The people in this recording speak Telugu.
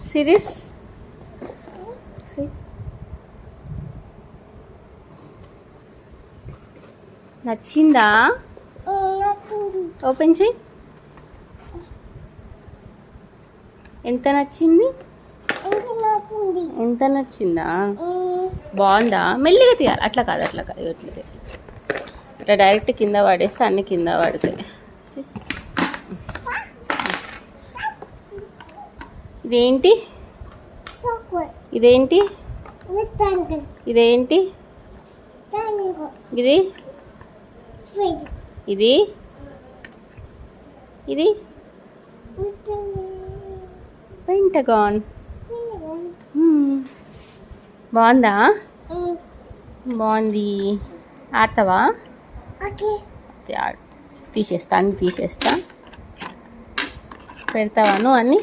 See this? See? నచ్చిందా? ఓపెన్ చేయి. ఎంత నచ్చింది? ఎంత నచ్చిందా? బాగుందా? మెల్లిగా తీయాలి. అట్లా కాదు ఇట్లా ఇట్లా డైరెక్ట్ కింద పడేస్తే అన్ని కింద పడతాయి. ఇదేంటి? ఇదేంటి? ఇదేంటి? ఇది ఇది ఇది పెంటగాన్. బాగుందా? బాగుంది. ఆడతావా? తీసేస్తా, అన్ని తీసేస్తా. పెడతావా నువ్వు అన్నీ?